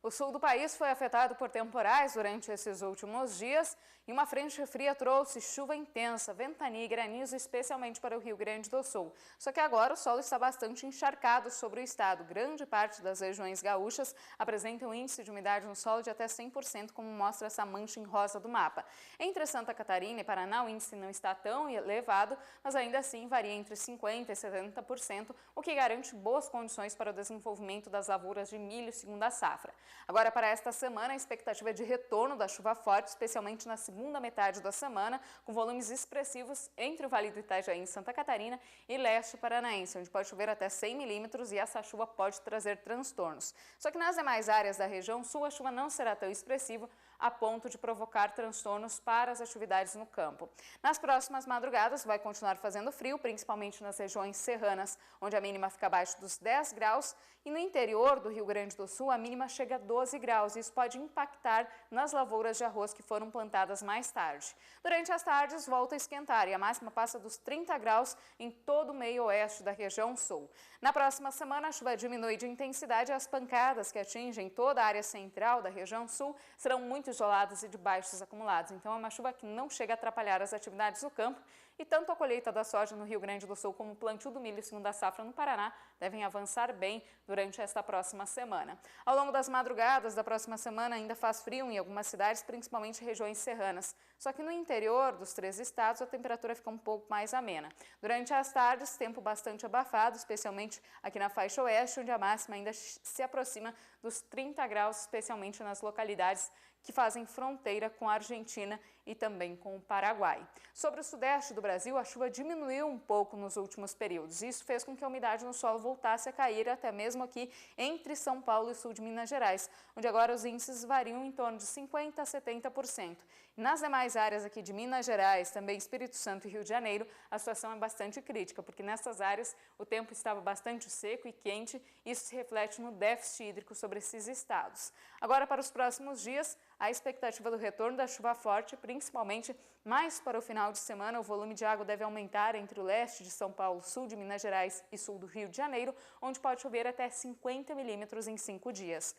O sul do país foi afetado por temporais durante esses últimos dias e uma frente fria trouxe chuva intensa, ventania e granizo, especialmente para o Rio Grande do Sul. Só que agora o solo está bastante encharcado sobre o estado. Grande parte das regiões gaúchas apresentam um índice de umidade no solo de até 100%, como mostra essa mancha em rosa do mapa. Entre Santa Catarina e Paraná, o índice não está tão elevado, mas ainda assim varia entre 50% e 70%, o que garante boas condições para o desenvolvimento das lavouras de milho segunda safra. Agora, para esta semana, a expectativa é de retorno da chuva forte, especialmente na segunda metade da semana, com volumes expressivos entre o Vale do Itajaí, em Santa Catarina, e leste paranaense, onde pode chover até 100 milímetros e essa chuva pode trazer transtornos. Só que nas demais áreas da região sul, a chuva não será tão expressiva a ponto de provocar transtornos para as atividades no campo. Nas próximas madrugadas, vai continuar fazendo frio, principalmente nas regiões serranas, onde a mínima fica abaixo dos 10 graus, e no interior do Rio Grande do Sul, a mínima chega a 12 graus. Isso pode impactar nas lavouras de arroz que foram plantadas mais tarde. Durante as tardes, volta a esquentar e a máxima passa dos 30 graus em todo o meio oeste da região sul. Na próxima semana, a chuva diminui de intensidade e as pancadas que atingem toda a área central da região sul serão muito isoladas e de baixos acumulados. Então, é uma chuva que não chega a atrapalhar as atividades no campo e tanto a colheita da soja no Rio Grande do Sul como o plantio do milho segunda safra no Paraná devem avançar bem durante esta próxima semana. Ao longo das madrugadas da próxima semana ainda faz frio em algumas cidades, principalmente regiões serranas. Só que no interior dos 3 estados a temperatura fica um pouco mais amena. Durante as tardes, tempo bastante abafado, especialmente aqui na faixa oeste, onde a máxima ainda se aproxima dos 30 graus, especialmente nas localidades que fazem fronteira com a Argentina e também com o Paraguai. Sobre o sudeste do Brasil, a chuva diminuiu um pouco nos últimos períodos. Isso fez com que a umidade no solo voltasse a cair até mesmo aqui entre São Paulo e sul de Minas Gerais, onde agora os índices variam em torno de 50% a 70%. Nas demais áreas aqui de Minas Gerais, também Espírito Santo e Rio de Janeiro, a situação é bastante crítica, porque nessas áreas o tempo estava bastante seco e quente, e isso se reflete no déficit hídrico sobre esses estados. Agora, para os próximos dias, a expectativa do retorno da chuva forte, principalmente mais para o final de semana, o volume de água deve aumentar entre o leste de São Paulo, sul de Minas Gerais e sul do Rio de Janeiro, onde pode chover até 50 milímetros em 5 dias.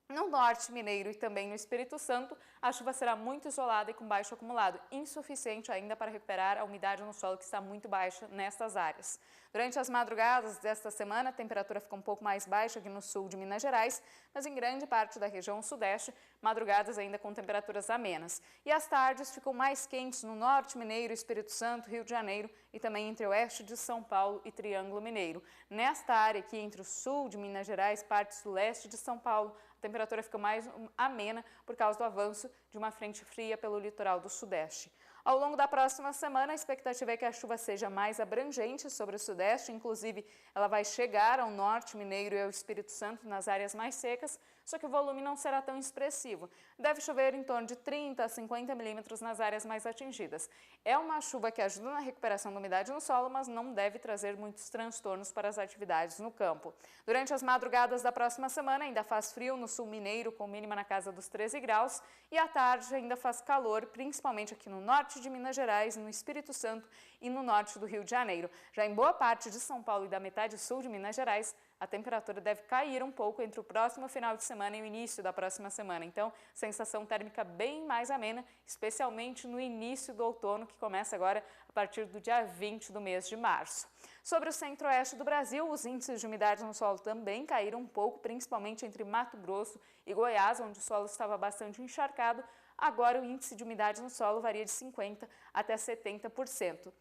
No norte mineiro e também no Espírito Santo, a chuva será muito isolada e com baixo acumulado, insuficiente ainda para recuperar a umidade no solo que está muito baixa nestas áreas. Durante as madrugadas desta semana, a temperatura fica um pouco mais baixa aqui no sul de Minas Gerais, mas em grande parte da região sudeste, madrugadas ainda com temperaturas amenas. E as tardes ficam mais quentes no norte mineiro, Espírito Santo, Rio de Janeiro e também entre o oeste de São Paulo e Triângulo Mineiro. Nesta área aqui entre o sul de Minas Gerais, partes do leste de São Paulo, a temperatura fica mais amena por causa do avanço de uma frente fria pelo litoral do sudeste. Ao longo da próxima semana, a expectativa é que a chuva seja mais abrangente sobre o sudeste, inclusive ela vai chegar ao norte mineiro e ao Espírito Santo nas áreas mais secas, só que o volume não será tão expressivo. Deve chover em torno de 30 a 50 milímetros nas áreas mais atingidas. É uma chuva que ajuda na recuperação da umidade no solo, mas não deve trazer muitos transtornos para as atividades no campo. Durante as madrugadas da próxima semana, ainda faz frio no sul mineiro, com mínima na casa dos 13 graus, e à tarde ainda faz calor, principalmente aqui no norte de Minas Gerais, no Espírito Santo e no norte do Rio de Janeiro. Já em boa parte de São Paulo e da metade sul de Minas Gerais, a temperatura deve cair um pouco entre o próximo final de semana e o início da próxima semana. Então, sensação térmica bem mais amena, especialmente no início do outono, que começa agora a partir do dia 20 do mês de março. Sobre o centro-oeste do Brasil, os índices de umidade no solo também caíram um pouco, principalmente entre Mato Grosso e Goiás, onde o solo estava bastante encharcado. Agora, o índice de umidade no solo varia de 50% até 70%.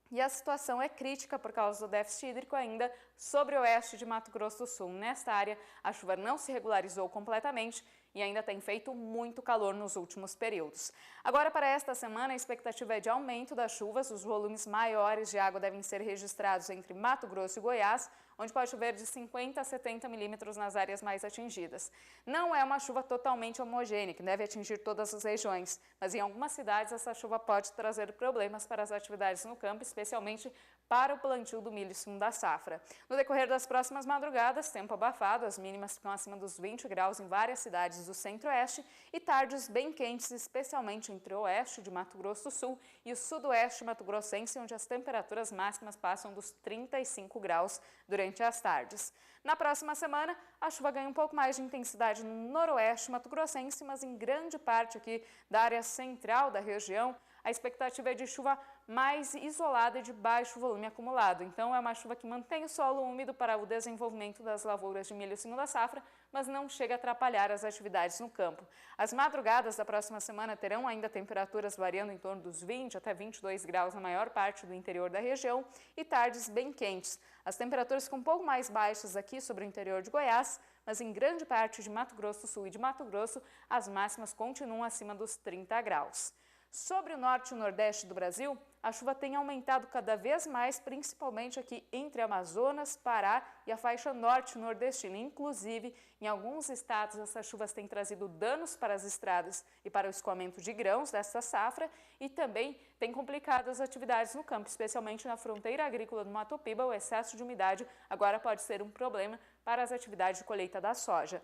E a situação é crítica por causa do déficit hídrico ainda sobre o oeste de Mato Grosso do Sul. Nesta área, a chuva não se regularizou completamente e ainda tem feito muito calor nos últimos períodos. Agora, para esta semana, a expectativa é de aumento das chuvas. Os volumes maiores de água devem ser registrados entre Mato Grosso e Goiás, onde pode chover de 50 a 70 milímetros nas áreas mais atingidas. Não é uma chuva totalmente homogênea, que deve atingir todas as regiões, mas em algumas cidades essa chuva pode trazer problemas para as atividades no campo, especialmente para o plantio do milho segunda safra. No decorrer das próximas madrugadas, tempo abafado, as mínimas ficam acima dos 20 graus em várias cidades do centro-oeste e tardes bem quentes, especialmente entre o oeste de Mato Grosso do Sul e o sudoeste mato-grossense, onde as temperaturas máximas passam dos 35 graus durante as tardes. Na próxima semana, a chuva ganha um pouco mais de intensidade no noroeste mato-grossense, mas em grande parte aqui da área central da região, a expectativa é de chuva mais isolada e de baixo volume acumulado. Então, é uma chuva que mantém o solo úmido para o desenvolvimento das lavouras de milho segunda safra, mas não chega a atrapalhar as atividades no campo. As madrugadas da próxima semana terão ainda temperaturas variando em torno dos 20 até 22 graus na maior parte do interior da região e tardes bem quentes. As temperaturas ficam um pouco mais baixas aqui sobre o interior de Goiás, mas em grande parte de Mato Grosso do Sul e de Mato Grosso, as máximas continuam acima dos 30 graus. Sobre o norte e o nordeste do Brasil, a chuva tem aumentado cada vez mais, principalmente aqui entre Amazonas, Pará e a faixa norte nordestina. Inclusive, em alguns estados, essas chuvas têm trazido danos para as estradas e para o escoamento de grãos desta safra e também tem complicado as atividades no campo, especialmente na fronteira agrícola do Mato Piba. O excesso de umidade agora pode ser um problema para as atividades de colheita da soja.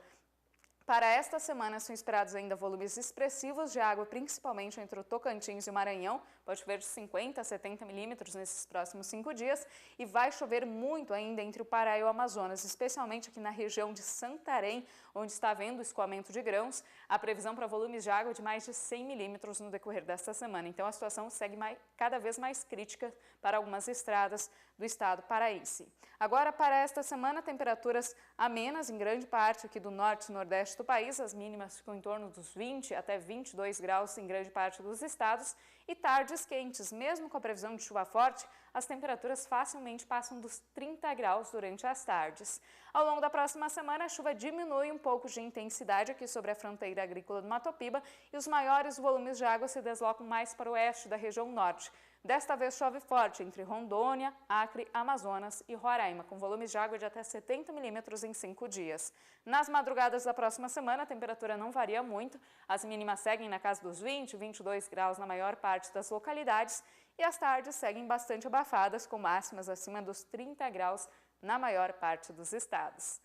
Para esta semana são esperados ainda volumes expressivos de água, principalmente entre o Tocantins e o Maranhão. Pode chover de 50 a 70 milímetros nesses próximos 5 dias e vai chover muito ainda entre o Pará e o Amazonas, especialmente aqui na região de Santarém, onde está havendo escoamento de grãos. A previsão para volumes de água de mais de 100 milímetros no decorrer desta semana. Então a situação segue cada vez mais crítica para algumas estradas do estado paraense. Agora, para esta semana, temperaturas amenas em grande parte aqui do norte e nordeste do país. As mínimas ficam em torno dos 20 até 22 graus em grande parte dos estados e tardes quentes. Mesmo com a previsão de chuva forte, as temperaturas facilmente passam dos 30 graus durante as tardes. Ao longo da próxima semana, a chuva diminui um pouco de intensidade aqui sobre a fronteira agrícola do Mato Piba e os maiores volumes de água se deslocam mais para o oeste da região norte. Desta vez chove forte entre Rondônia, Acre, Amazonas e Roraima, com volumes de água de até 70 milímetros em 5 dias. Nas madrugadas da próxima semana, a temperatura não varia muito. As mínimas seguem na casa dos 20, 22 graus na maior parte das localidades e as tardes seguem bastante abafadas, com máximas acima dos 30 graus na maior parte dos estados.